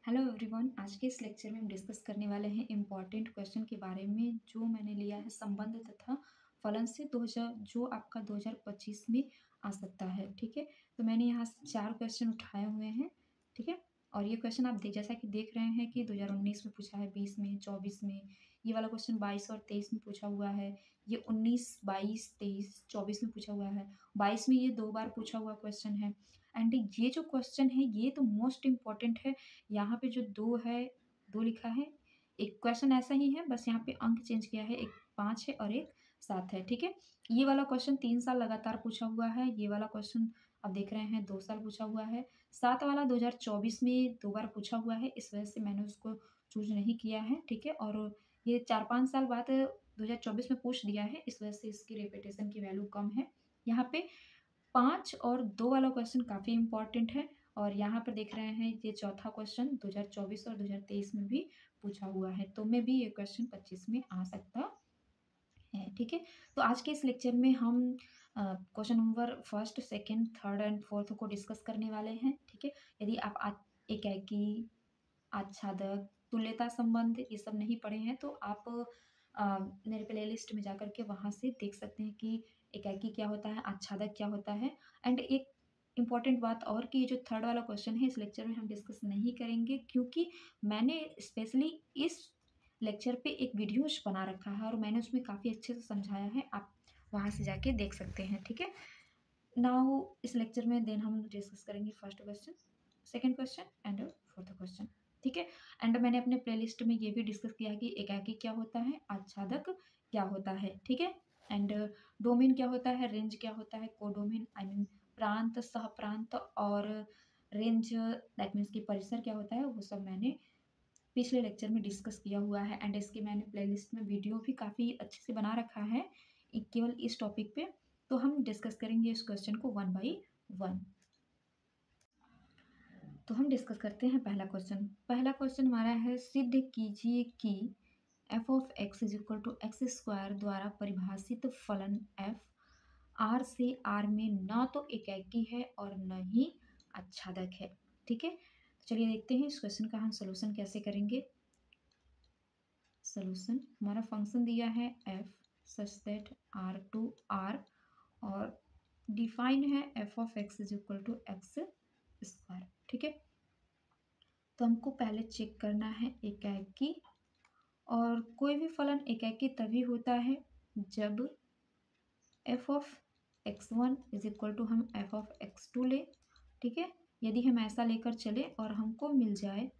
Hello everyone. आज के इस लेक्चर में हम डिस्कस करने वाले हैं इम्पॉर्टेंट क्वेश्चन के बारे में जो मैंने लिया है संबंध तथा फलन से 2000 जो आपका 2025 में आ सकता है। ठीक है, तो मैंने यहाँ से 4 क्वेश्चन उठाए हुए हैं। ठीक है, और ये क्वेश्चन आप जैसा कि देख रहे हैं कि 2019 में पूछा है, 20 में, 24 में। ये वाला क्वेश्चन 22 और 23 में पूछा हुआ है। ये 19, 22, 23, 24 में पूछा हुआ है। 22 में ये 2 बार पूछा हुआ क्वेश्चन है। एंड ये जो क्वेश्चन है ये तो मोस्ट इम्पॉर्टेंट है। यहाँ पे जो 2 है, 2 लिखा है, एक क्वेश्चन ऐसा ही है, बस यहाँ पे अंक चेंज किया है, एक 5 है और एक 7 है। ठीक है, ये वाला क्वेश्चन 3 साल लगातार पूछा हुआ है। ये वाला क्वेश्चन आप देख रहे हैं 2 साल पूछा हुआ है। 7 वाला 2024 में 2 बार पूछा हुआ है, इस वजह से मैंने उसको चूज़ नहीं किया है। ठीक है, और ये 4-5 साल बाद 2024 में पूछ दिया है, इस वजह से इसकी रिपीटेशन की वैल्यू कम है। यहाँ पे 5 और 2 वाला क्वेश्चन काफ़ी इम्पोर्टेंट है। और यहाँ पर देख रहे हैं ये चौथा क्वेश्चन 2024 और 2023 में भी पूछा हुआ है, तो में भी ये क्वेश्चन 25 में आ सकता है। ठीक है, तो आज के इस लेक्चर में हम question number first, second, third and fourth को डिस्कस करने वाले हैं। ठीक है, यदि आप एकाकी, आच्छादक, तुल्यता संबंध ये सब नहीं पढ़े हैं तो आप मेरे प्लेलिस्ट में जाकर के वहाँ से देख सकते हैं कि एकाकी क्या होता है, आच्छादक क्या होता है। एंड एक इम्पॉर्टेंट बात और कि ये जो थर्ड वाला क्वेश्चन है इस लेक्चर में हम डिस्कस नहीं करेंगे, क्योंकि मैंने स्पेशली इस लेक्चर पे एक वीडियोज बना रखा है और मैंने उसमें काफ़ी अच्छे से समझाया है, आप वहाँ से जाके देख सकते हैं। ठीक है, नाउ इस लेक्चर में देन हम डिस्कस करेंगे first question, second question and fourth question. ठीक है, एंड मैंने अपने प्लेलिस्ट में ये भी डिस्कस किया कि एकाकी क्या होता है, आच्छादक क्या होता है। ठीक है, एंड डोमेन क्या होता है, रेंज क्या होता है, कोडोमेन आई मीन प्रांत, सह प्रांत, और रेंज दैट मीन्स की परिसर क्या होता है, वो सब मैंने पिछले लेक्चर में डिस्कस किया हुआ है। एंड इसकी मैंने प्लेलिस्ट में वीडियो भी काफ़ी अच्छे से बना रखा है केवल इस टॉपिक पे। तो हम डिस्कस करेंगे इस क्वेश्चन को 1 बाई 1। तो हम डिस्कस करते हैं पहला क्वेश्चन। पहला क्वेश्चन हमारा है, सिद्ध कीजिए कि f of x is equal to x square द्वारा परिभाषित फलन एफ आर से आर में न तो एकाकी है और न ही आच्छादक है। ठीक है, तो चलिए देखते हैं इस क्वेश्चन का हम सोल्यूशन कैसे करेंगे। सोल्यूशन, हमारा फंक्शन दिया है f such that R to R, और डिफाइन है f of x is equal to x square. ठीक है, तो हमको पहले चेक करना है एकाकी, और कोई भी फलन एकाकी तभी होता है जब f of x one is equal to हम एफ ऑफ एक्स टू ले। ठीक है, यदि हम ऐसा लेकर चले और हमको मिल जाए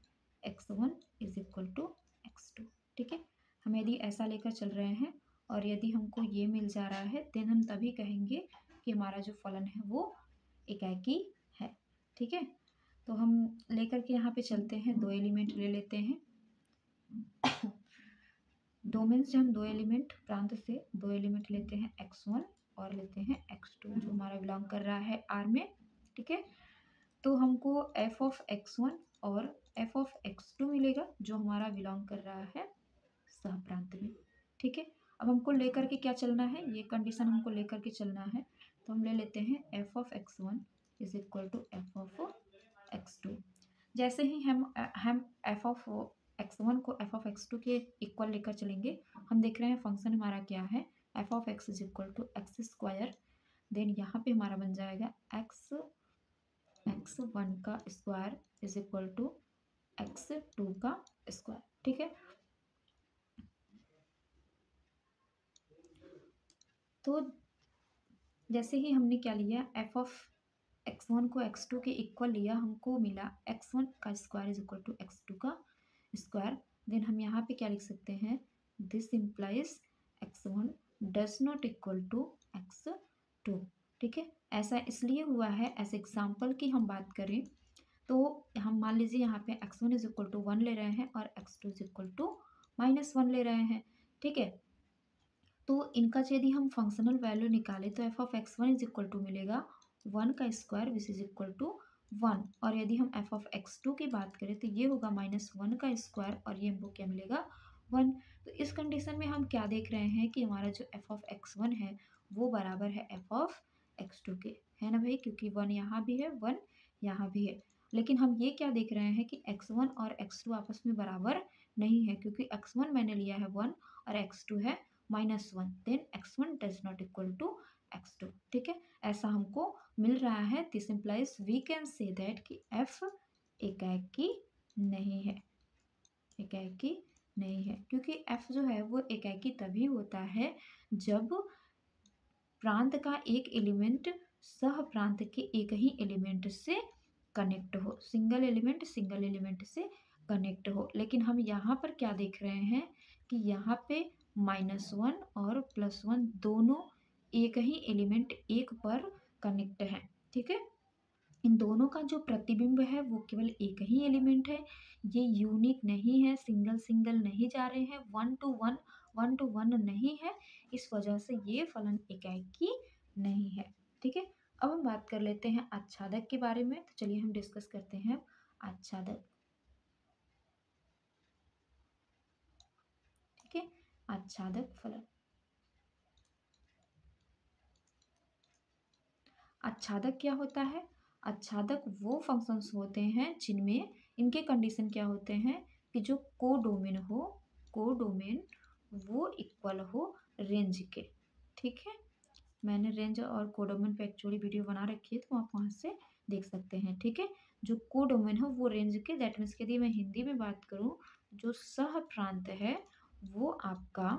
x one is equal to x two. ठीक है, हम यदि ऐसा लेकर चल रहे हैं और यदि हमको ये मिल जा रहा है देन हम तभी कहेंगे कि हमारा जो फलन है वो एकाकी है। ठीक है, तो हम लेकर के यहाँ पे चलते हैं, 2 एलिमेंट ले लेते हैं। डोमेन से हम 2 एलिमेंट, प्रांत से 2 एलिमेंट लेते हैं, x1 और लेते हैं x2 जो हमारा बिलोंग कर रहा है r में। ठीक है, तो हमको f ऑफ x1 और f ऑफ x2 मिलेगा जो हमारा बिलोंग कर रहा है सह प्रांत में। ठीक है, अब हमको लेकर के क्या चलना है, ये कंडीशन हमको लेकर के चलना है, तो हम ले लेते हैं f of x1 is equal to f of x2। जैसे ही हम f ऑफ x1 को f ऑफ x2 के इक्वल लेकर चलेंगे, हम देख रहे हैं फंक्शन हमारा क्या है, f of x is equal to x square, then यहाँ पे हमारा बन जाएगा x1 का square is equal to x2 का स्क्वायर। ठीक है, तो जैसे ही हमने क्या लिया, f ऑफ x1 को x2 के इक्वल लिया, हमको मिला x1 का square is equal to x2 का स्क्वायर। देन हम यहाँ पे क्या लिख सकते हैं, this implies x1 does not equal to x2। ठीक है, ऐसा इसलिए हुआ है, एज एग्जाम्पल की हम बात करें तो हम मान लीजिए यहाँ पे x1 इज इक्वल टू 1 ले रहे हैं और x2 इज इक्वल टू -1 ले रहे हैं। ठीक है, तो इनका यदि हम फंक्शनल वैल्यू निकालें तो f of x1 is equal to मिलेगा 1 का square which is equal to 1, और यदि हम एफ ऑफ x2 की बात करें तो ये होगा -1 का स्क्वायर और ये हमको क्या मिलेगा 1। तो इस कंडीशन में हम क्या देख रहे हैं कि हमारा जो एफ ऑफ x1 है वो बराबर है एफ ऑफ x2 के, है ना भाई, क्योंकि 1 यहाँ भी है 1 यहाँ भी है। लेकिन हम ये क्या देख रहे हैं कि x1 और x2 आपस में बराबर नहीं है, क्योंकि x1 मैंने लिया है 1 और x2 है -1, then x1 does not equal to x2। ठीक है, ऐसा हमको मिल रहा है। This implies we can say that कि f एकाकी नहीं है, एकाकी नहीं है, क्योंकि f जो है वो एकाकी तभी होता है जब प्रांत का एक एलिमेंट सह प्रांत के एक ही एलिमेंट से कनेक्ट हो, सिंगल एलिमेंट से कनेक्ट हो। लेकिन हम यहाँ पर क्या देख रहे हैं कि यहाँ पे -1 और +1 दोनों एक ही एलिमेंट एक पर कनेक्ट है। ठीक है, इन दोनों का जो प्रतिबिंब है वो केवल एक ही एलिमेंट है, ये यूनिक नहीं है, सिंगल सिंगल नहीं जा रहे हैं, वन टू वन नहीं है, इस वजह से ये फलन एकाकी नहीं है। ठीक है, अब हम बात कर लेते हैं आच्छादक के बारे में। तो चलिए हम डिस्कस करते हैं आच्छादक। ठीक है, आच्छादक फलन। आच्छादक क्या होता है? आच्छादक वो फंक्शंस होते हैं जिनमें इनके कंडीशन क्या होते हैं कि जो कोडोमेन हो, कोडोमेन वो इक्वल हो रेंज के। ठीक है, मैंने रेंज और कोडोमेन पे एक्चुअली वीडियो बना रखी है, तो आप वहाँ से देख सकते हैं। ठीक है, जो कोडोमेन हो वो रेंज के, दैट मीन्स यदि मैं हिंदी में बात करूँ, जो सह प्रांत है वो आपका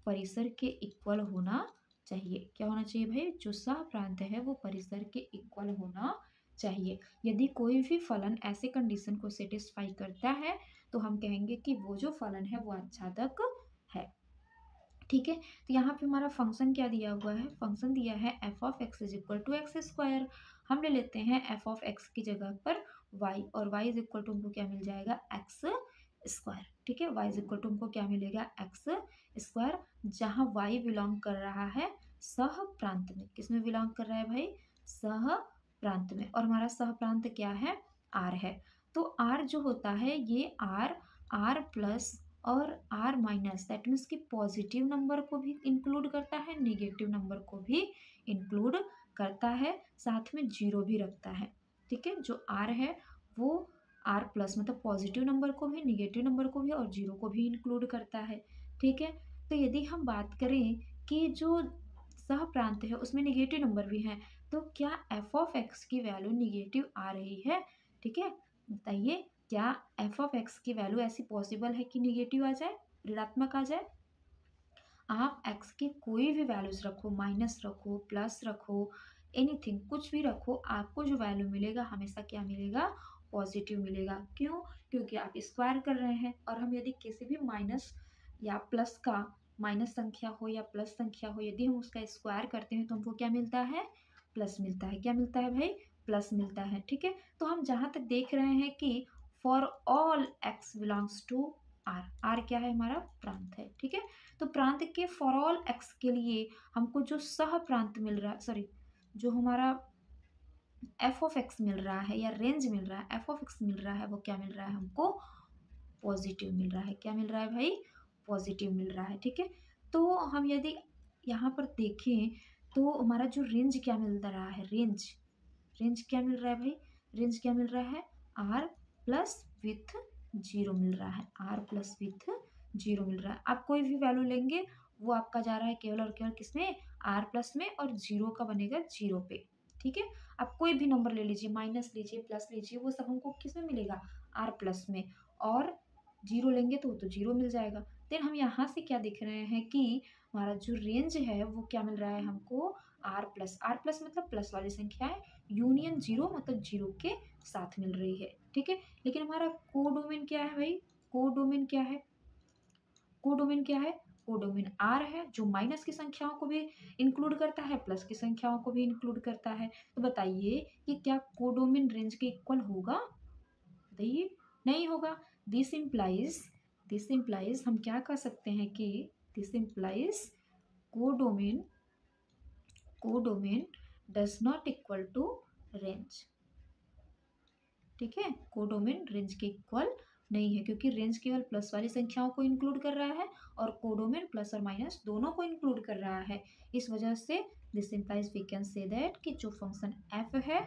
परिसर के इक्वल होना चाहिए। क्या होना चाहिए भाई? जो सह प्रांत है वो परिसर के इक्वल होना चाहिए। यदि कोई भी फलन ऐसे कंडीशन को सेटिस्फाई करता है तो हम कहेंगे कि वो जो फलन है वो आच्छादक है। ठीक है, तो यहाँ पे हमारा फंक्शन क्या दिया हुआ है? फंक्शन दिया है f of x is equal to x square. हम ले लेते हैं f ऑफ x की जगह पर y, और y इज इक्वल टू हमको क्या मिल जाएगा? X square. ठीक है, y इज इक्वल टू हमको क्या मिलेगा? एक्स स्क्वायर, जहाँ y बिलोंग कर रहा है सह प्रांत में। किस में बिलोंग कर रहा है भाई? सह प्रांत में, और हमारा सह प्रांत क्या है? r है। तो r जो होता है ये r प्लस और r माइनस, दैट मीन्स कि पॉजिटिव नंबर को भी इंक्लूड करता है, निगेटिव नंबर को भी इंक्लूड करता है, साथ में जीरो भी रखता है। ठीक है, जो r है वो r प्लस मतलब पॉजिटिव नंबर को भी, निगेटिव नंबर को भी और जीरो को भी इंक्लूड करता है। ठीक है, तो यदि हम बात करें कि जो सह प्रांत है उसमें निगेटिव नंबर भी हैं, तो क्या f ऑफ x की वैल्यू निगेटिव आ रही है? ठीक है, बताइए, क्या f ऑफ x की वैल्यू ऐसी पॉसिबल है कि निगेटिव आ जाए, ऋणात्मक आ जाए? आप x की कोई भी वैल्यूज रखो, माइनस रखो, प्लस रखो, एनीथिंग, कुछ भी रखो, आपको जो वैल्यू मिलेगा हमेशा क्या मिलेगा? पॉजिटिव मिलेगा। क्यों? क्योंकि आप स्क्वायर कर रहे हैं, और हम यदि किसी भी माइनस या प्लस का, माइनस संख्या हो या प्लस संख्या हो, यदि हम उसका स्क्वायर करते हैं तो हमको क्या मिलता है? प्लस मिलता है। क्या मिलता है भाई? प्लस मिलता है। ठीक है, तो हम जहाँ तक देख रहे हैं कि for all x belongs to R, R क्या है? हमारा प्रांत है। ठीक है, तो प्रांत के फॉर ऑल एक्स के लिए हमको जो सह प्रांत मिल रहा है, सॉरी, जो हमारा एफ ऑफ एक्स मिल रहा है या रेंज मिल रहा है, एफ ऑफ एक्स मिल रहा है, वो क्या मिल रहा है हमको? पॉजिटिव मिल रहा है। क्या मिल रहा है भाई? पॉजिटिव मिल रहा है। ठीक है, तो हम यदि यहाँ पर देखें तो हमारा जो रेंज क्या मिल रहा है? रेंज, रेंज क्या मिल रहा है भाई? रेंज क्या मिल रहा है? आर प्लस विथ जीरो मिल रहा है, आर प्लस विथ जीरो मिल रहा है। आप कोई भी वैल्यू लेंगे वो आपका जा रहा है केवल और केवल किसमें? आर प्लस में, और जीरो का बनेगा जीरो पे। ठीक है, आप कोई भी नंबर ले लीजिए, माइनस लीजिए, प्लस लीजिए, वो सब हमको किस में मिलेगा? आर प्लस में, और जीरो लेंगे तो वो तो जीरो मिल जाएगा। देन हम यहाँ से क्या देख रहे हैं कि हमारा जो रेंज है वो क्या मिल रहा है हमको? आर प्लस मतलब प्लस वाली संख्याएं यूनियन जीरो मतलब जीरो के साथ मिल रही है। ठीक है, लेकिन हमारा कोडोमेन क्या है भाई? कोडोमेन क्या है? कोडोमेन क्या है? कोडोमेन आर है, जो माइनस की संख्याओं को भी इंक्लूड करता है, प्लस की संख्याओं को भी इंक्लूड करता है। तो बताइए कि क्या कोडोमेन रेंज के इक्वल होगा? बताइए, नहीं होगा। दिस इम्प्लाइज, दिस इम्प्लाइज हम क्या कह सकते हैं कि this implies codomain, codomain does not equal to range. ठीक है, कोडोमेन रेंज के इक्वल नहीं है, क्योंकि रेंज केवल प्लस वाली संख्याओं को इंक्लूड कर रहा है और कोडोमेन प्लस और माइनस दोनों को इंक्लूड कर रहा है। इस वजह से this implies we can say that कि जो फंक्शन f है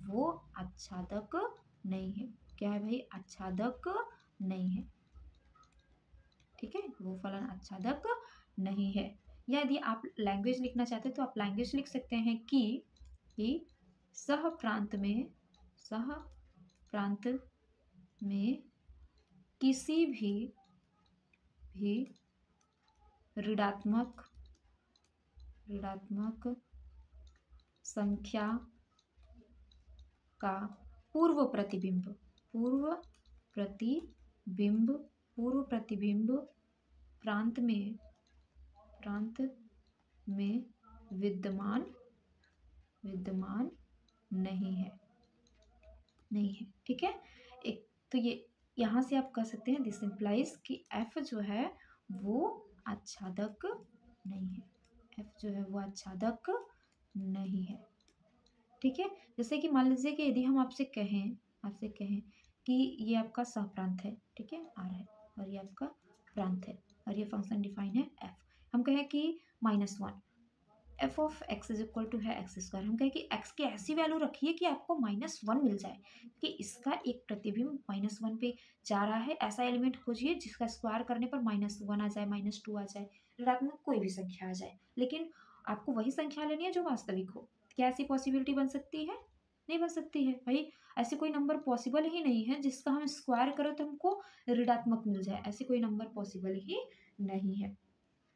वो आच्छादक नहीं है। क्या है भाई? आच्छादक नहीं है। ठीक है, वो फलन आच्छादक नहीं है। या यदि आप लैंग्वेज लिखना चाहते हैं तो आप लैंग्वेज लिख सकते हैं कि सह प्रांत में किसी भी ऋणात्मक संख्या का पूर्व प्रतिबिंब प्रांत में विद्यमान नहीं है। ठीक है। एक तो ये यहाँ से आप कह सकते हैं दिस इम्प्लाइज कि एफ जो है वो आच्छादक नहीं है। एफ जो है वो आच्छादक नहीं है। ठीक है। जैसे कि मान लीजिए कि यदि हम आपसे कहें कि ये आपका सहप्रांत है, ठीक है, आर है, और ये आपका प्रांत है, और ये फंक्शन डिफाइन है एफ। हम कहें कि -1 f of x is equal to है एक्स स्क्वायर। हम कहें कि एक्स की ऐसी वैल्यू रखिए कि आपको -1 मिल जाए, कि इसका एक प्रतिबिंब -1 पे जा रहा है। ऐसा एलिमेंट खोजिए जिसका स्क्वायर करने पर -1 आ जाए, -2 आ जाए, ऋणात्मक कोई भी संख्या आ जाए, लेकिन आपको वही संख्या लेनी है जो वास्तविक हो। क्या ऐसी पॉसिबिलिटी बन सकती है? नहीं बन सकती है भाई। ऐसे कोई नंबर पॉसिबल ही नहीं है जिसका हम स्क्वायर करो तो हमको ऋणात्मक मिल जाए। ऐसे कोई नंबर पॉसिबल ही नहीं है।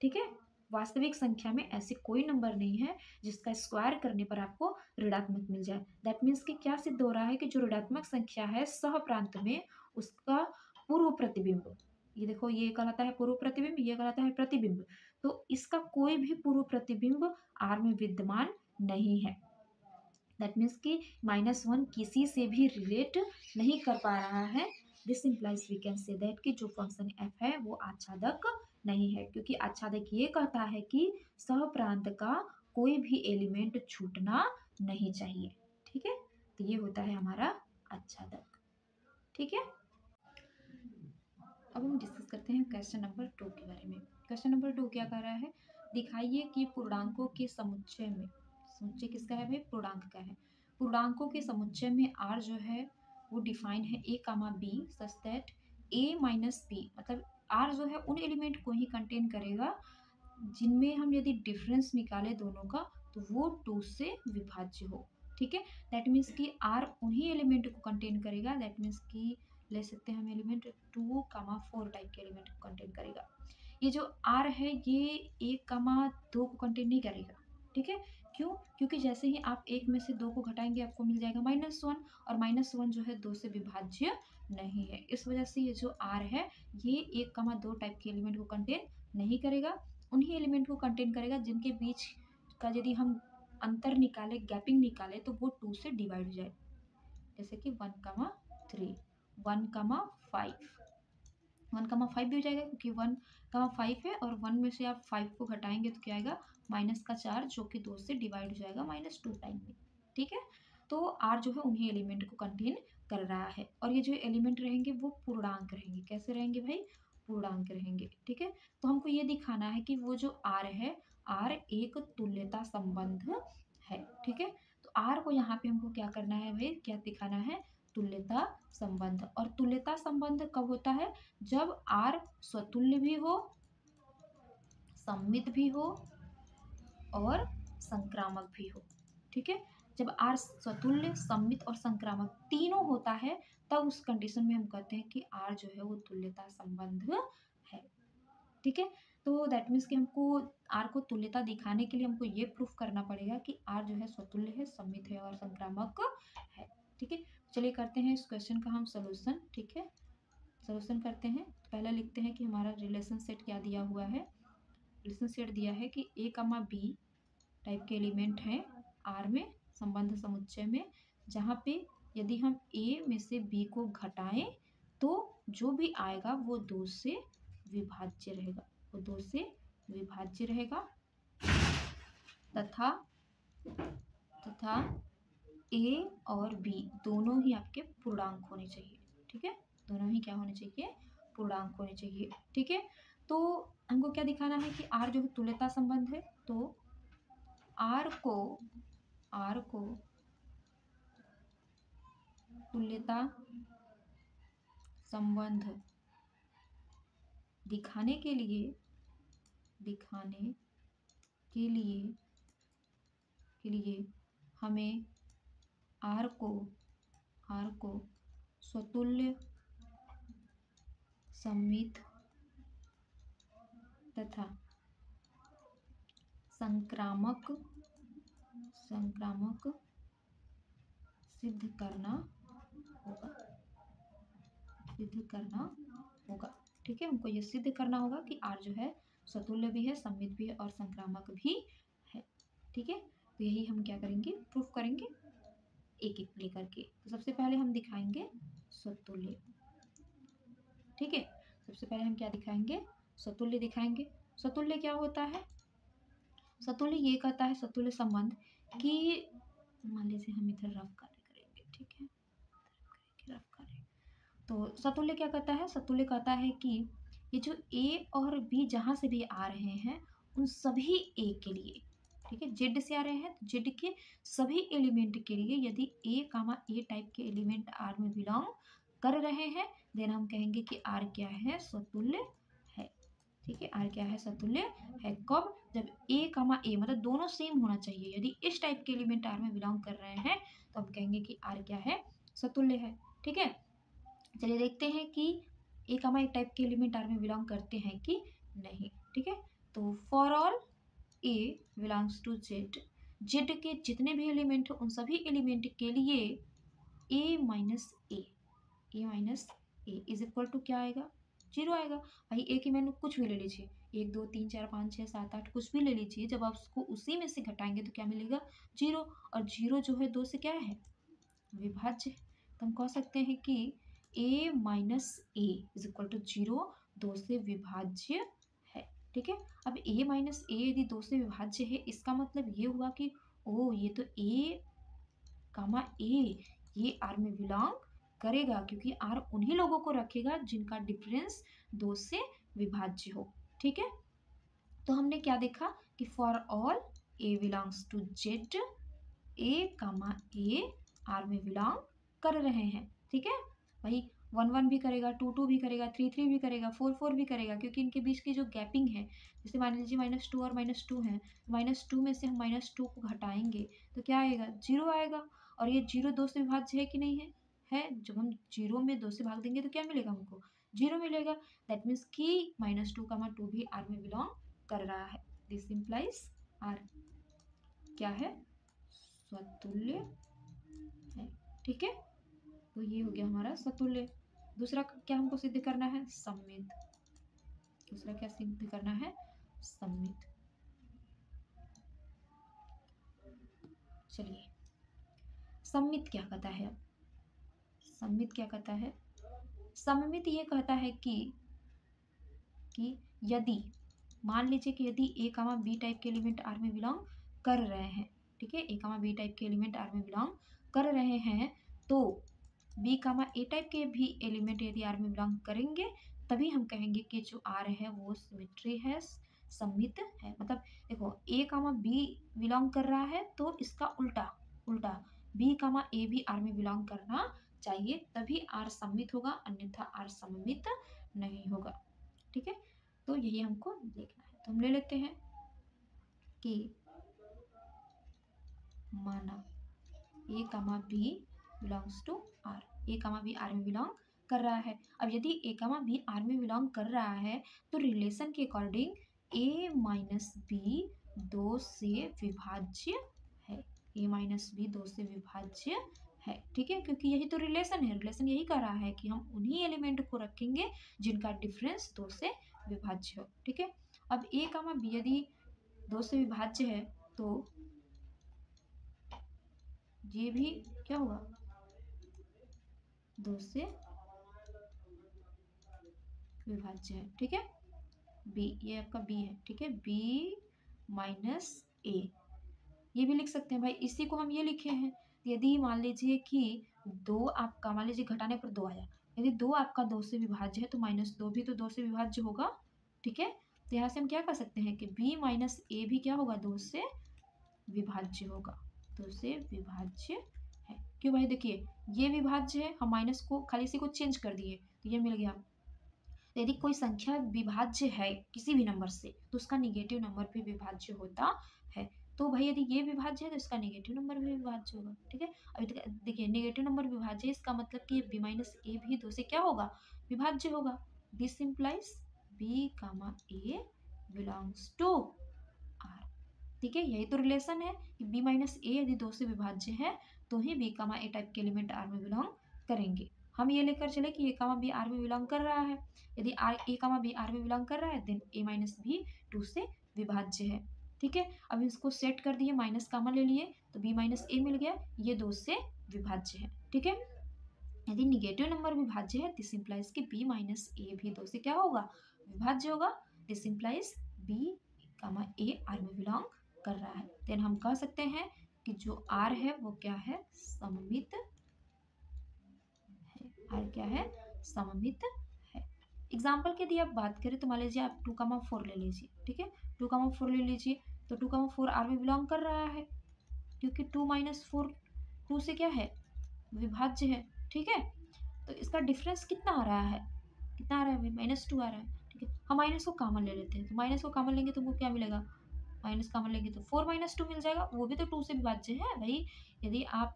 ठीक है। वास्तविक संख्या में ऐसी कोई नंबर नहीं है जिसका स्क्वायर करने पर आपको ऋणात्मक मिल जाए। दैट मीन्स कि क्या सिद्ध हो रहा है कि जो ऋणात्मक संख्या है सह प्रांत में उसका पूर्व प्रतिबिंब, ये देखो, ये कहलाता है पूर्व प्रतिबिंब, ये कहलाता है प्रतिबिंब, तो इसका कोई भी पूर्व प्रतिबिंब आर में विद्यमान नहीं है। दैट मीन्स कि -1 किसी से भी रिलेट नहीं कर पा रहा है। This implies we can say that कि जो फंक्शन एफ है वो आच्छादक नहीं है, क्योंकि आच्छादक ये कहता है कि सहप्रांत का कोई भी एलिमेंट छूटना नहीं चाहिए। ठीक है, तो ये होता है हमारा आच्छादक। ठीक है। अब हम डिस्कस करते हैं क्वेश्चन नंबर 2 के बारे में। क्वेश्चन नंबर 2 क्या कह रहा है? दिखाइए कि पूर्णांकों के समुच्चय में, समुच्चय किसका है भाई? पूर्णांक का है। पूर्णांकों के समुच्चय में आर जो है वो डिफाइन है a, b such that a minus b, मतलब आर जो है उन एलिमेंट को ही कंटेन करेगा जिनमें हम यदि डिफरेंस निकाले दोनों का तो वो 2 से विभाज्य हो। ठीक है। दैट मीन्स कि आर उन्हीं एलिमेंट को कंटेन करेगा, दैट मीन्स कि ले सकते हैं हम एलिमेंट 2, 4 टाइप के एलिमेंट को कंटेन करेगा। ये जो आर है ये 1, 2 को कंटेन नहीं करेगा। ठीक है। क्यों? क्योंकि जैसे ही आप 1 में से 2 को घटाएंगे आपको मिल जाएगा -1, और -1 जो है 2 से विभाज्य नहीं है। इस वजह से ये जो आर है ये 1, 2 टाइप के एलिमेंट को कंटेन नहीं करेगा। उन्हीं एलिमेंट को कंटेन करेगा जिनके बीच का यदि हम अंतर निकाले, गैपिंग निकाले, तो वो 2 से डिवाइड हो जाए। जैसे कि 1, 3, 1, 5, 1, 5 भी हो जाएगा, क्योंकि 1, 5 है और 1 में से आप 5 को घटाएंगे तो क्या आएगा? -4, जो कि 2 से डिवाइड हो जाएगा -2 टाइम में। ठीक है। तो आर जो है उन्हीं एलिमेंट को कंटेन कर रहा है, और ये जो एलिमेंट रहेंगे वो पूर्णांक रहेंगे। कैसे रहेंगे भाई? पूर्णांक रहेंगे। ठीक है। तो हमको ये दिखाना है कि वो जो आर है, आर एक तुल्यता संबंध है। ठीक है। तो आर को यहाँ पे हमको क्या करना है भाई? क्या दिखाना है? तुल्यता संबंध। और तुल्यता संबंध कब होता है? जब आर स्वतुल्य भी हो, सममित भी हो और संक्रामक भी हो। ठीक है। जब आर स्वतुल्य, सममित और संक्रामक तीनों होता है तब उस कंडीशन में हम कहते हैं कि आर जो है वो तुल्यता संबंध है। ठीक है। तो दैट मीन्स कि हमको आर को तुल्यता दिखाने के लिए हमको ये प्रूफ करना पड़ेगा कि आर जो है स्वतुल्य है, सममित है और संक्रामक है। ठीक है। चलिए करते हैं इस क्वेश्चन का हम सोल्यूशन। ठीक है, सोल्यूशन करते हैं। पहले लिखते हैं कि हमारा रिलेशन सेट क्या दिया हुआ है। रिलेशन सेट दिया है कि a, b टाइप के एलिमेंट हैं आर में, संबंध समुच्चय में, जहाँ पे यदि हम a में से b को घटाएं तो जो भी आएगा वो 2 से विभाज्य रहेगा, वो 2 से विभाज्य रहेगा, तथा a और b दोनों ही आपके पूर्णांक होने चाहिए। ठीक है, दोनों ही क्या होने चाहिए? पूर्णांक होने चाहिए। ठीक है। तो हमको क्या दिखाना है कि r जो है तुल्यता संबंध है, तो r को तुल्यता संबंध दिखाने के लिए हमें R को स्वतुल्य सममित तथा संक्रामक सिद्ध करना होगा। ठीक है, हमको ये सिद्ध करना होगा कि R जो है स्वतुल्य भी है, सममित भी है और संक्रामक भी है। ठीक है, तो यही हम क्या करेंगे, प्रूफ करेंगे एक एक लेकर के। तो सबसे पहले हम दिखाएंगे स्वतुल्य। ठीक है, सबसे पहले हम क्या दिखाएंगे, स्वतुल्य दिखाएंगे। स्वतुल्य क्या होता है, स्वतुल्य ये कहता है, स्वतुल्य संबंध कि मान लीजिए हम इधर रफ कार्य करेंगे। ठीक है, रफ कार्य, तो स्वतुल्य क्या कहता है, स्वतुल्य कहता है कि ये जो ए और बी जहाँ से भी आ रहे हैं उन सभी ए के लिए, ठीक है, जेड से आ रहे हैं तो जेड के सभी एलिमेंट के लिए यदि ए टाइप के एलिमेंट आर में बिलोंग कर रहे हैं देन हम कहेंगे कि आर क्या है, स्वतुल्य है। ठीक है, आर क्या है, स्वतुल्य है। कब, जब ए मतलब दोनों सेम होना चाहिए। यदि इस टाइप के एलिमेंट आर में बिलोंग कर रहे हैं तो हम कहेंगे कि आर क्या है, स्वतुल्य है। ठीक है, चलिए देखते हैं कि ए टाइप के एलिमेंट आर में बिलोंग करते हैं कि नहीं। ठीक है, तो for all a belongs to Z, Z के जितने भी एलिमेंट हैं उन सभी एलिमेंट के लिए A minus A is equal to क्या आएगा, 0 आएगा। भाई ए की वैल्यू कुछ भी ले लीजिए, 1 2 3 4 5 6 7 8 कुछ भी ले लीजिए, जब आप उसको उसी में से घटाएंगे तो क्या मिलेगा, 0। और 0 जो है 2 से क्या है, विभाज्य। तो हम कह सकते हैं कि a minus A is equal to 0 2 से विभाज्य है। ठीक है, अब a माइनस ए यदि 2 से विभाज्य है इसका मतलब ये हुआ कि ओ ये तो a ये R में बिलोंग करेगा, क्योंकि R उन्हीं लोगों को रखेगा जिनका डिफरेंस 2 से विभाज्य हो। ठीक है, तो हमने क्या देखा कि for all a belongs to Z, a R में बिलोंग कर रहे हैं। ठीक है, वही 1 1 भी करेगा, 2 2 भी करेगा, 3 3 भी करेगा, 4 4 भी करेगा, क्योंकि इनके बीच की जो गैपिंग है, जैसे मान लीजिए -2 और -2 है, -2 में से हम -2 को घटाएंगे तो क्या आएगा, 0 आएगा। और ये 0 2 से विभाज्य है कि नहीं है, जब हम 0 में 2 से भाग देंगे तो क्या मिलेगा हमको, 0 मिलेगा। दैट मीन्स कि -2 2 भी आर में बिलोंग कर रहा है। दिस इम्प्लाइज आर क्या है, स्वतुल्य है। ठीक है, तो ये हो गया हमारा स्वतुल्य। दूसरा क्या हमको सिद्ध करना है, सममित। दूसरा क्या सिद्ध करना है, सममित। चलिए, सममित क्या कहता है, सममित क्या कहता है, सममित ये कहता है कि यदि मान लीजिए कि यदि ए बी टाइप के एलिमेंट आर में बिलोंग कर रहे हैं, ठीक है, ए बी टाइप के एलिमेंट आर में बिलोंग कर रहे हैं, तो बी ए टाइप के भी एलिमेंट यदि आर में बिलोंग करेंगे तभी हम कहेंगे कि जो आर है वो सिमेट्री है, सममित है। मतलब देखो ए बी बिलोंग कर रहा है तो इसका उल्टा बी ए भी आर में बिलोंग करना चाहिए, तभी आर सममित होगा, अन्यथा आर सममित नहीं होगा। ठीक है, तो यही हमको देखना है। तो हम ले लेते हैं कि माना a b belongs to R, a b R में बिलोंग कर रहा है। अब यदि ए बी आर में बिलोंग कर रहा है तो रिलेशन के अकॉर्डिंग ए माइनस बी 2 से विभाज्य है, ए माइनस बी 2 से विभाज्य है। ठीक है, क्योंकि यही तो रिलेशन है, रिलेशन यही कह रहा है कि हम उन्हीं एलिमेंट को रखेंगे जिनका डिफरेंस 2 से विभाज्य हो। ठीक है, अब ए बी यदि 2 से विभाज्य है तो ये भी क्या होगा, 2 से विभाज्य है। ठीक है, बी, ये आपका बी है। ठीक है, बी माइनस ए ये भी लिख सकते हैं भाई, इसी को हम ये लिखे हैं। यदि मान लीजिए कि 2 आपका, मान लीजिए घटाने पर 2 आया, यदि 2 आपका 2 से विभाज्य है तो -2 भी तो 2 से विभाज्य होगा। ठीक है, तो यहाँ से हम क्या कर सकते हैं कि b माइनस ए भी क्या होगा, 2 से विभाज्य होगा, 2 से विभाज्य है। क्यों भाई, देखिए ये विभाज्य है, हम माइनस को खाली इसी को चेंज कर दिए तो ये मिल गया। तो यदि कोई संख्या विभाज्य है किसी भी नंबर से तो उसका निगेटिव नंबर भी विभाज्य होता है। तो भाई यदि ये विभाज्य है तो इसका नेगेटिव नंबर भी विभाज्य होगा। ठीक है, अभी देखिए नेगेटिव नंबर विभाज्य, इसका मतलब कि बी माइनस ए भी दो से क्या होगा, विभाज्य होगा। This implies b comma a belongs to R. ठीक है, यही तो रिलेशन है कि बी माइनस ए यदि दो से विभाज्य है तो ही बी कामा ए टाइप के एलिमेंट आर में बिलोंग करेंगे। हम ये लेकर चले कि ए कामा बी आर में बिलोंग कर रहा है। यदि R a comma b R में बिलोंग कर रहा है then a minus b two से विभाज्य है। ठीक है, अब इसको सेट कर दिए, माइनस कामा ले लिए तो बी माइनस ए मिल गया, ये दो से विभाज्य है। ठीक है, यदि निगेटिव नंबर विभाज्य है दिस इंप्लाइज कि बी माइनस ए भी दो से क्या होगा, विभाज्य होगा। This implies b comma a R में बिलोंग कर रहा है। देन हम कह सकते हैं कि जो आर है वो क्या है, सममित है। आर क्या है, सममित है। एग्जाम्पल के लिए आप बात करें तो मान लीजिए आप 2,4 ले लीजिए। ठीक है, 2,4 ले लीजिए तो 2,4 आर में बिलोंग कर रहा है क्योंकि 2 माइनस 4 2 से क्या है, विभाज्य है। ठीक है, तो इसका डिफरेंस कितना आ रहा है, कितना आ रहा है भाई, -2 आ रहा है। ठीक है, हम माइनस को कॉमन ले लेते हैं तो माइनस को कॉमन लेंगे तो वो क्या मिलेगा, माइनस कॉमन लेंगे तो 4 माइनस 2 मिल जाएगा, वो भी तो 2 से विभाज्य है भाई। यदि आप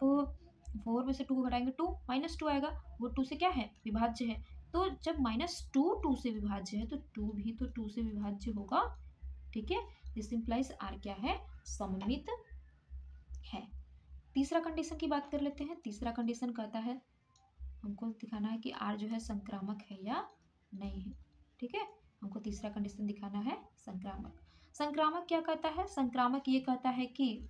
4 में से 2 को घटाएंगे 2 -2 आएगा, वो 2 से क्या है, विभाज्य है। तो जब -2 2 से विभाज्य है तो 2 भी तो 2 से विभाज्य होगा। ठीक है, दिस इंप्लाइज आर क्या है, सममित है। तीसरा कंडीशन की बात कर लेते हैं। तीसरा कंडीशन कहता है हमको दिखाना है कि आर जो है संक्रामक है या नहीं है। ठीक है, हमको तीसरा कंडीशन दिखाना है संक्रामक। संक्रामक क्या कहता है, संक्रामक ये कहता है कि,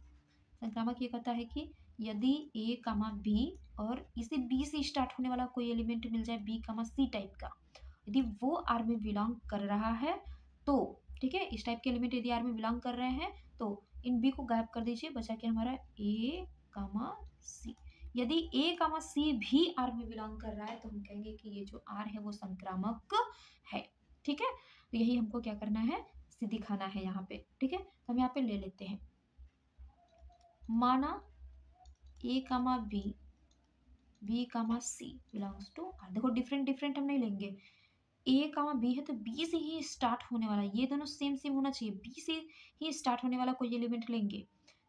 संक्रामक ये कहता है कि यदि ए कामा बी और इसे बी से स्टार्ट होने वाला कोई एलिमेंट मिल जाए बी कामा सी टाइप का, यदि वो आर में बिलोंग कर रहा है तो, ठीक है, इस टाइप के एलिमेंट यदि आर में बिलोंग कर रहे हैं तो इन बी को गायब कर दीजिए, बचा के हमारा ए कामा सी। यदि ए कामा सी भी आर में बिलोंग कर रहा है तो हम कहेंगे कि ये जो आर है वो संक्रामक है। ठीक है, तो यही हमको क्या करना है, दिखाना है यहाँ पे। ठीक है, तो हम यहाँ पे ले लेते हैं, माना A comma B B comma C belongs to R. देखो डिफरेंट डिफरेंट हम नहीं लेंगे, ए कामा बी है तो बी से ही स्टार्ट होने वाला, ये दोनों सेम सेम होना चाहिए, बी से ही स्टार्ट होने वाला कोई एलिमेंट लेंगे।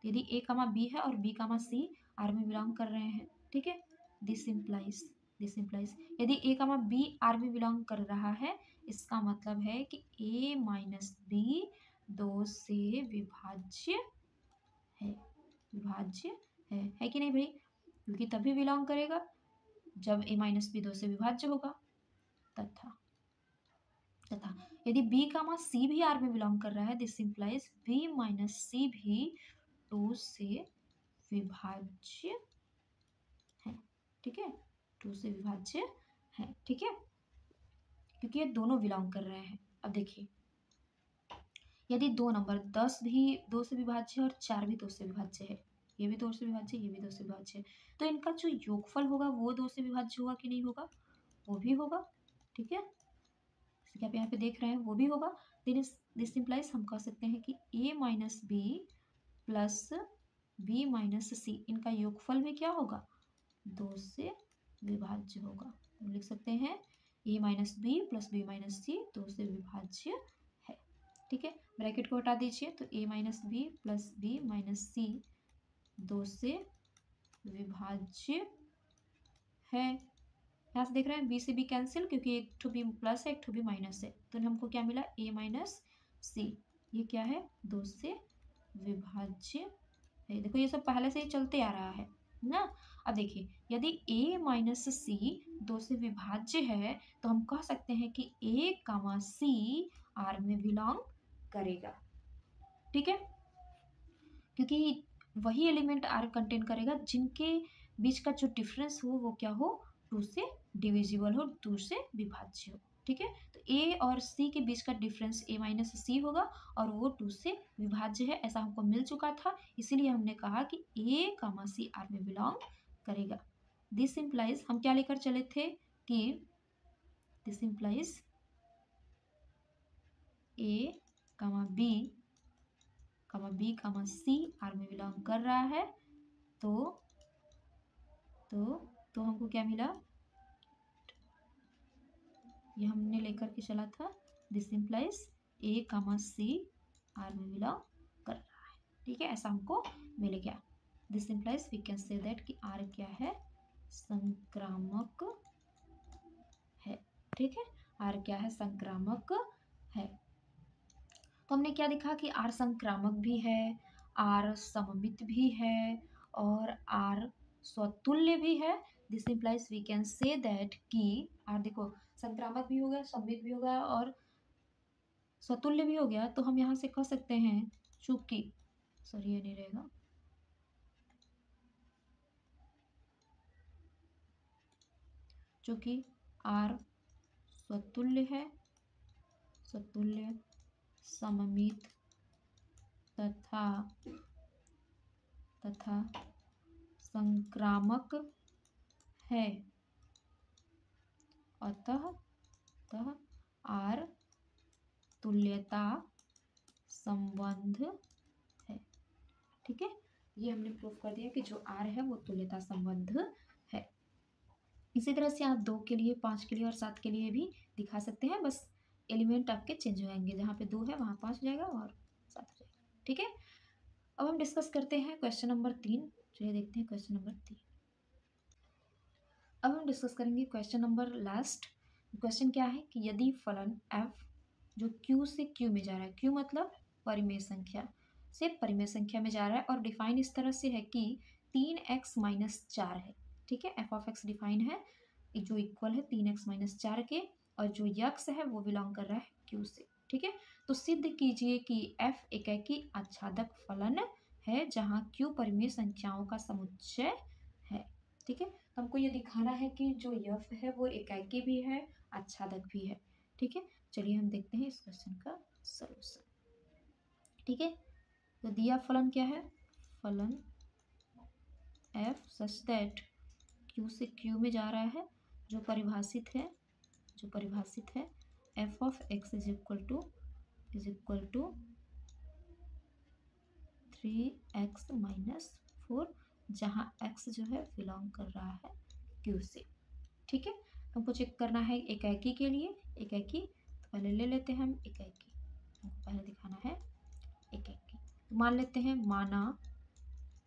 तो यदि ए कामा बी है और बी कामा सी आर में बिलोंग कर रहे हैं, ठीक है, दिस इंप्लाइज यदि ए कामा बी आर में बिलोंग कर रहा है इसका मतलब है कि ए माइनस बी दो से विभाज्य है, विभाज्य है कि नहीं भाई, क्योंकि तभी बिलोंग करेगा जब ए माइनस बी दो से विभाज्य होगा। तथा तथा यदि बी कामा सी भी आर में बिलोंग कर रहा है दिस इंप्लाइज बी माइनस सी भी 2 से विभाज्य है। ठीक है, 2 से विभाज्य है। ठीक है, क्योंकि ये दोनों बिलोंग कर रहे हैं। अब देखिए यदि दो नंबर 10 भी 2 से विभाज्य है और 4 भी 2 से विभाज्य है, ये भी 2 से विभाज्य, ये भी 2 से विभाज्य है, तो इनका जो योगफल होगा वो 2 से विभाज्य होगा कि नहीं होगा, वो भी होगा। ठीक है, जैसे कि आप यहाँ पे देख रहे हैं वो भी होगा। दिस इंप्लाइज हम कह सकते हैं कि A minus B plus B minus C इनका योगफल भी क्या होगा, 2 से विभाज्य होगा। हम लिख सकते हैं A minus B plus B minus C 2 से विभाज्य है। ठीक है, ब्रैकेट को हटा दीजिए तो A minus B plus B minus C 2 से विभाज्य है। यहाँ से देख रहे हैं बी से बी कैंसिल क्योंकि एक ठो बी प्लस है एक ठो बी माइनस है, तो हमको क्या मिला, ए माइनस सी, ये क्या है, 2 से विभाज्य है। देखो ये सब पहले से ही चलते आ रहा है ना। अब देखिए यदि ए माइनस सी 2 से विभाज्य है तो हम कह सकते हैं कि ए कामा सी आर में बिलोंग करेगा। ठीक है, क्योंकि वही एलिमेंट आर कंटेन करेगा जिनके बीच का जो डिफरेंस हो वो क्या हो, 2 से डिविजिबल हो, 2 से विभाज्य हो। ठीक है, तो ए और सी के बीच का डिफरेंस ए माइनस सी होगा और वो 2 से विभाज्य है, ऐसा हमको मिल चुका था, इसीलिए हमने कहा कि ए कामा सी आर में बिलोंग करेगा। दिस इंप्लाइज हम क्या लेकर चले थे कि this implies a comma b comma c R में बिलोंग कर रहा है तो तो हमको क्या मिला, ये हमने लेकर के चला था, this implies a comma c R में बिलोंग कर रहा है, ठीक है, ऐसा हमको मिल गया। This implies we can say that कि आर क्या है, संक्रामक है, ठीक है, आर क्या है, संक्रामक है। तो हमने क्या देखा कि आर संक्रामक भी है, आर सममित भी है और आर स्वतुल्य भी है। This implies we can say that कि आर देखो संक्रामक भी होगा, सममित भी होगा और स्वतुल्य भी हो गया, तो हम यहाँ से कह सकते हैं चूंकि, सॉरी ये नहीं रहेगा, चूंकि आर स्वतुल्य है, स्वतुल्य सममित तथा संक्रामक है, अतः आर तुल्यता संबंध है, ठीक है, ये हमने प्रूव कर दिया कि जो आर है वो तुल्यता संबंध है। इसी तरह से आप 2 के लिए, 5 के लिए और 7 के लिए भी दिखा सकते हैं, बस एलिमेंट आपके चेंज हो जाएंगे, जहाँ पे 2 है वहाँ 5 हो जाएगा और 7 हो जाएगा, ठीक है। अब हम डिस्कस करते हैं क्वेश्चन नंबर 3, चलिए देखते हैं क्वेश्चन नंबर 3। अब हम डिस्कस करेंगे क्वेश्चन नंबर लास्ट। क्वेश्चन क्या है कि यदि फलन f जो q से q में जा रहा है, q मतलब परिमेय संख्या से परिमेय संख्या में जा रहा है और डिफाइन इस तरह से है कि 3x माइनस 4 है, ठीक है, f ऑफ x डिफाइन है जो इक्वल है 3x माइनस 4 के, और जो यक्स है वो बिलोंग कर रहा है q से, ठीक है। तो सिद्ध कीजिए कि f एकाकी आच्छादक फलन है जहाँ q परिमेय संख्याओं का समुच्चय है, ठीक है। तो हमको ये दिखाना है कि जो यफ है वो एकाकी भी है, आच्छादक भी है, ठीक है। चलिए हम देखते हैं इस क्वेश्चन का सलूशन, ठीक है। तो दिया फलन क्या है, फलन f सच दैट q से q में जा रहा है, जो परिभाषित है f of x is equal to 3x minus 4, जहाँ x जो है बिलोंग कर रहा है q से, ठीक है। हमको चेक करना है एकाकी के लिए, एकाकी तो पहले ले लेते हैं हम एकाकी, पहले दिखाना है एकाकी, तो मान लेते हैं, माना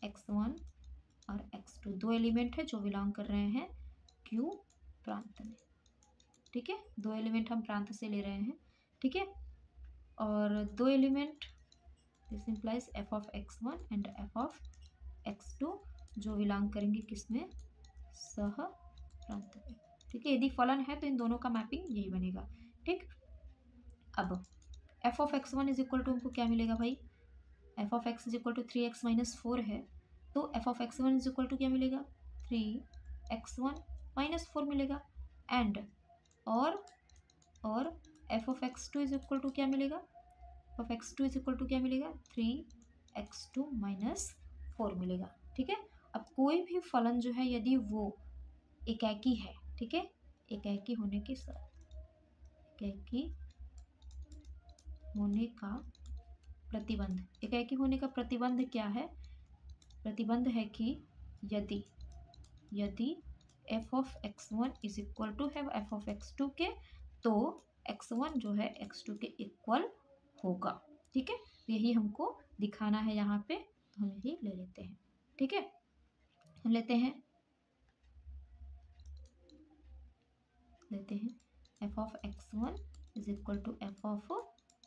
x1 और x2 दो एलिमेंट है जो बिलोंग कर रहे हैं q प्रांत में, ठीक है, दो एलिमेंट हम प्रांत से ले रहे हैं, ठीक है, और दो element this implies f of x1 and f of x2 जो बिलोंग करेंगे किसमें, सह प्रांत में, ठीक है। यदि फलन है तो इन दोनों का मैपिंग यही बनेगा, ठीक। अब f of x1 is equal to हमको क्या मिलेगा भाई, f of x is equal to 3x minus 4 है, तो f of x1 is equal to क्या मिलेगा, 3x1 माइनस 4 मिलेगा, एंड और f of x2 is equal to क्या मिलेगा, f of x2 is equal to क्या मिलेगा, 3x2 माइनस 4 मिलेगा, ठीक है। अब कोई भी फलन जो है यदि वो एकाकी है, ठीक है, एकाकी होने की शर्त, एकाकी होने का प्रतिबंध, एकाकी होने का प्रतिबंध क्या है, प्रतिबंध है कि यदि f of x1 is equal to है f ऑफ x2 के, तो x1 जो है x2 के इक्वल होगा, ठीक है। यही हमको दिखाना है यहाँ पे, तो हम यही ले लेते हैं, ठीक है। हम लेते हैं f of x1 is equal to f of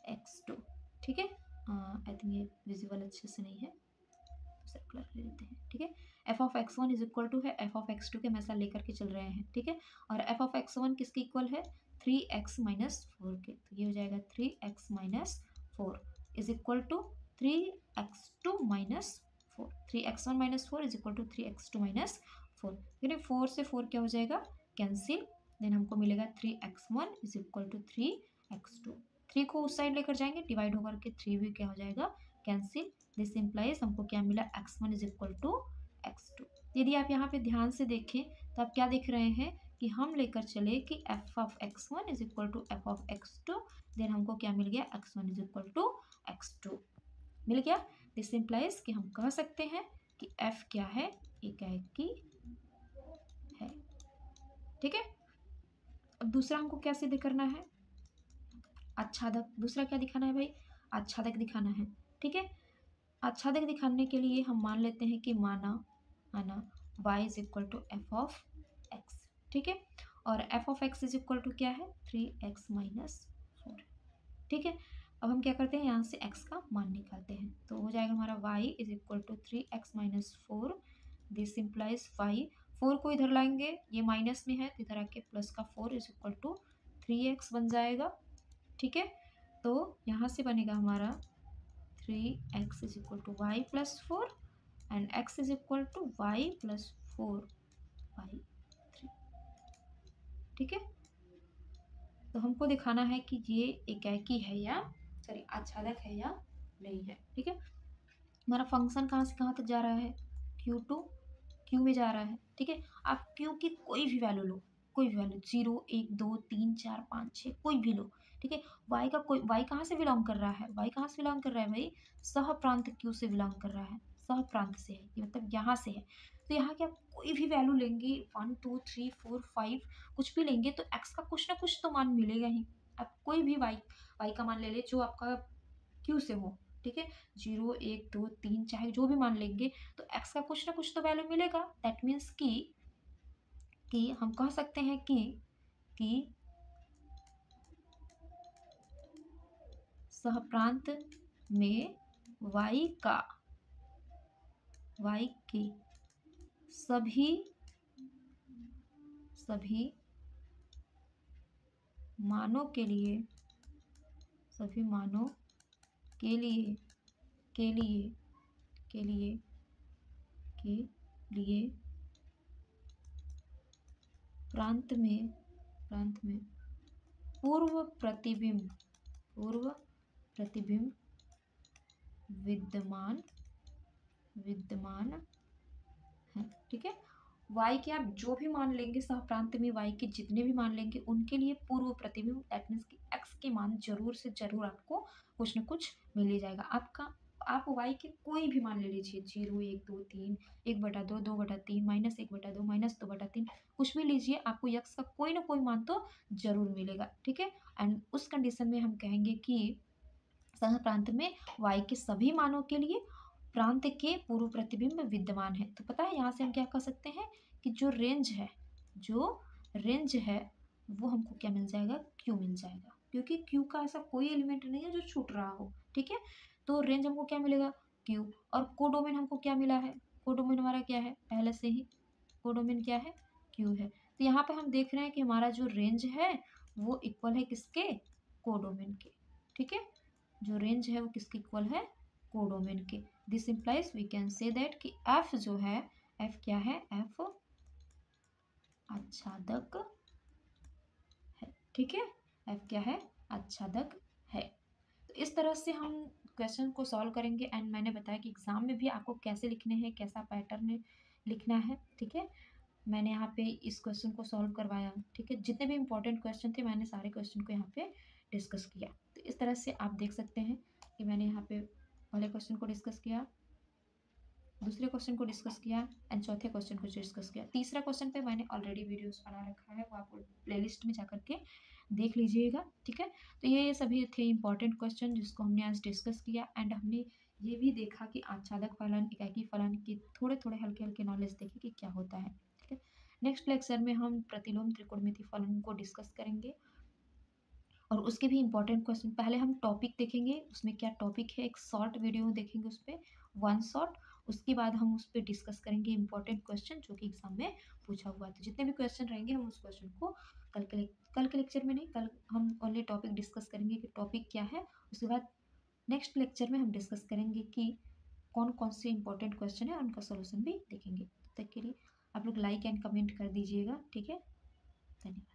x2, ठीक है। आई थिंक ये विजिबल अच्छे से नहीं है, सर्कुलर ले लेते हैं, ठीक है। f of x1 is equal to है f ऑफ x2 के, हमेशा लेकर के चल रहे हैं, ठीक है, और f ऑफ x1 किसके इक्वल है, 3x माइनस 4 के, तो ये हो जाएगा 3x minus 4 is equal to 3x2 minus 4, 3x1 minus 4 is equal to 3x2 minus 4, यानी 4 से 4 क्या हो जाएगा, कैंसिल, देन हमको मिलेगा 3x1 is equal to 3x2, 3 को उस साइड लेकर जाएंगे, डिवाइड होकर के 3 भी क्या हो जाएगा, कैंसिल, दिस इम्प्लाइज हमको क्या मिला, x1 is equal to x2। यदि आप यहाँ पे ध्यान से देखें तो आप क्या देख रहे हैं कि हम लेकर चले कि f of x1 is equal to f of x2, then हमको क्या मिल गया, x1 is equal to x2 मिल गया। दिस इम्प्लाइज कि हम कह सकते हैं कि f क्या है, एकाकी ठीक है। अब दूसरा हमको क्या सिद्ध करना है, आच्छादक। दूसरा क्या दिखाना है भाई, आच्छादक दिखाना है, ठीक है। आच्छादक दिखाने के लिए हम मान लेते हैं कि माना y is equal to f of x, ठीक है। और f of x is equal to क्या है, 3x माइनस 4, ठीक है। अब हम क्या करते हैं, यहाँ से x का मान निकालते हैं, तो हो जाएगा हमारा y is equal to 3x minus 4। This implies y, 4 को इधर लाएंगे, ये माइनस में है तो इधर आके प्लस का 4 इज इक्वल टू 3x बन जाएगा, ठीक है। तो यहाँ से बनेगा हमारा 3x is equal to y plus 4 and x is equal to y plus 4/3, ठीक है। तो हमको दिखाना है कि ये एकाकी है या सॉरी आच्छादक है या नहीं है, ठीक है। हमारा फंक्शन कहाँ से कहाँ तक जा रहा है, Q टू Q में जा रहा है, ठीक है। आप Q की कोई भी वैल्यू लो, कोई भी वैल्यू 0 1 2 3 4 5 6 कोई भी लो, ठीक है। y का कोई y कहाँ से बिलोंग कर रहा है, y कहाँ से बिलोंग कर रहा है भाई, सह प्रांत Q से बिलोंग कर रहा है, सह प्रांत से है, ये मतलब यहाँ से है। तो यहाँ के आप कोई भी वैल्यू लेंगे 1 2 3 4 5 कुछ भी लेंगे तो x का कुछ ना कुछ तो मान मिलेगा ही। आप कोई भी y का मान ले ले जो आपका Q से हो, ठीक है। 0 1 2 3 चाहे जो भी मान लेंगे तो x का कुछ ना कुछ तो वैल्यू मिलेगा। दैट मीन्स कि हम कह सकते हैं कि सहप्रांत में y के सभी मानों के लिए प्रांत में पूर्व प्रतिबिंब विद्यमान है, ठीक है। y के आप जो भी मान लेंगे सह प्रांत में y के जितने भी मान लेंगे उनके लिए पूर्व प्रतिबिंब दैट मीन्स कि x के मान जरूर से जरूर आपको कुछ न कुछ मिल ही जाएगा। आप y के कोई भी मान ले लीजिए 0 1 2 3 1/2 2/3 -1/2 -2/3 कुछ भी लीजिए, आपको x का कोई ना कोई मान तो जरूर मिलेगा, ठीक है। एंड उस कंडीशन में हम कहेंगे कि सह प्रांत में y के सभी मानों के लिए प्रांत के पूर्व प्रतिबिंब विद्यमान है। तो पता है यहाँ से हम क्या कह सकते हैं कि जो रेंज है वो हमको क्या मिल जाएगा, Q मिल जाएगा, क्योंकि Q का ऐसा कोई एलिमेंट नहीं है जो छूट रहा हो, ठीक है। तो रेंज हमको क्या मिलेगा, Q। और कोडोमेन हमको क्या मिला है, कोडोमेन हमारा क्या है, पहले से ही कोडोमेन क्या है, Q है। तो यहाँ पे हम देख रहे हैं कि हमारा जो रेंज है वो इक्वल है किसके, कोडोमेन के, ठीक है। जो रेंज है वो किसके इक्वल है, कोडोमेन के। This implies we can say that कि f जो है, f क्या है, f आच्छादक है, ठीक है। f क्या है, आच्छादक है। तो इस तरह से हम क्वेश्चन को सॉल्व करेंगे एंड मैंने बताया कि एग्जाम में भी आपको कैसे लिखने हैं, कैसा पैटर्न लिखना है, ठीक है। मैंने यहाँ पे इस क्वेश्चन को सॉल्व करवाया, ठीक है। जितने भी इंपॉर्टेंट क्वेश्चन थे मैंने सारे क्वेश्चन को यहाँ पे डिस्कस किया। तो इस तरह से आप देख सकते हैं कि मैंने यहाँ पे पहले क्वेश्चन को डिस्कस किया, दूसरे क्वेश्चन को डिस्कस किया एंड चौथे क्वेश्चन को डिस्कस किया। तीसरा क्वेश्चन पे मैंने ऑलरेडी वीडियोस बना रखा है, वो आप प्लेलिस्ट में जा करके देख लीजिएगा, ठीक है। तो ये सभी थे इंपॉर्टेंट क्वेश्चन जिसको हमने आज डिस्कस किया एंड हमने ये भी देखा कि आच्छादक फलन, एकाकी फलन के थोड़े थोड़े हल्के हल्के नॉलेज देखे कि क्या होता है, ठीक है। नेक्स्ट लेक्चर में हम प्रतिलोम त्रिकोणमिति फलन को डिस्कस करेंगे और उसके भी इंपॉर्टेंट क्वेश्चन, पहले हम टॉपिक देखेंगे उसमें क्या टॉपिक है, एक शॉर्ट वीडियो देखेंगे उस पर 1 शॉट, उसके बाद हम उस पर डिस्कस करेंगे इंपॉर्टेंट क्वेश्चन जो कि एग्जाम में पूछा हुआ है। तो जितने भी क्वेश्चन रहेंगे हम उस क्वेश्चन को कल के लेक्चर में नहीं, कल हम ओनली टॉपिक डिस्कस करेंगे कि टॉपिक क्या है। उसके बाद नेक्स्ट लेक्चर में हम डिस्कस करेंगे कि कौन कौन से इंपॉर्टेंट क्वेश्चन है उनका सोल्यूशन भी देखेंगे। तब तक के लिए आप लोग लाइक एंड कमेंट कर दीजिएगा, ठीक है। धन्यवाद।